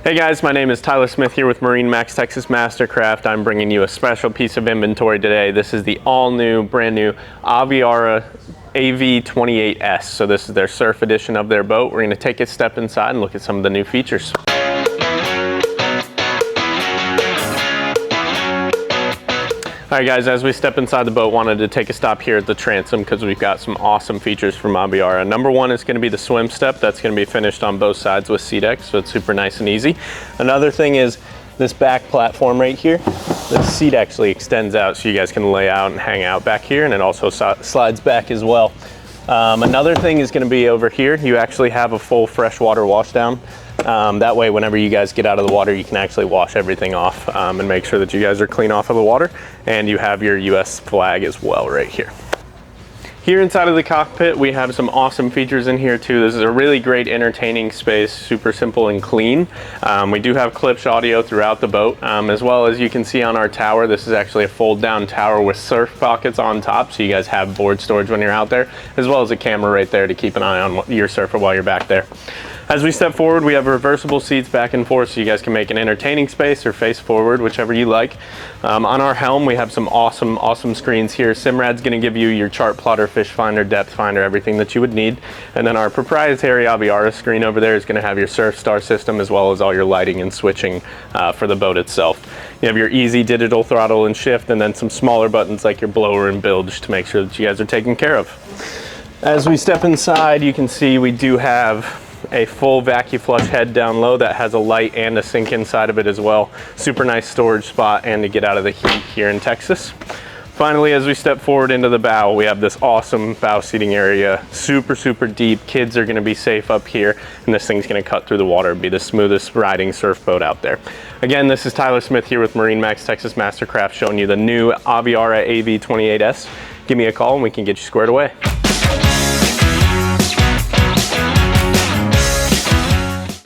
Hey guys, my name is Tyler Smith here with MarineMax Texas MasterCraft. I'm bringing you a special piece of inventory today. This is the all-new, brand-new Aviara AV28S. So this is their surf edition of their boat. We're going to take a step inside and look at some of the new features. All right guys, as we step inside the boat, wanted to take a stop here at the transom because we've got some awesome features from Aviara. Number one is going to be the swim step. That's going to be finished on both sides with SeatX, so it's super nice and easy. Another thing is this back platform right here. The seat actually extends out so you guys can lay out and hang out back here, and it also slides back as well. Another thing is going to be over here. You actually have a full freshwater wash down. That way, whenever you guys get out of the water, you can actually wash everything off and make sure that you guys are clean off of the water. And you have your US flag as well right here. Here inside of the cockpit, we have some awesome features in here too. This is a really great entertaining space, super simple and clean. We do have Klipsch audio throughout the boat, as well as you can see on our tower. This is actually a fold down tower with surf pockets on top, so you guys have board storage when you're out there, as well as a camera right there to keep an eye on your surfer while you're back there. As we step forward, we have reversible seats back and forth so you guys can make an entertaining space or face forward, whichever you like. On our helm, we have some awesome screens here. Simrad's going to give you your chart plotter, fish finder, depth finder, everything that you would need. And then our proprietary Aviara screen over there is going to have your surf star system as well as all your lighting and switching for the boat itself. You have your easy digital throttle and shift, and then some smaller buttons like your blower and bilge to make sure that you guys are taken care of. As we step inside, you can see we do have a full vacuum flush head down low that has a light and a sink inside of it as well. Super nice storage spot and to get out of the heat here in Texas. Finally, as we step forward into the bow, we have this awesome bow seating area, super deep. Kids are going to be safe up here, and this thing's going to cut through the water and be the smoothest riding surf boat out there. Again, this is Tyler Smith here with MarineMax Texas MasterCraft, showing you the new Aviara AV28S. Give me a call and we can get you squared away.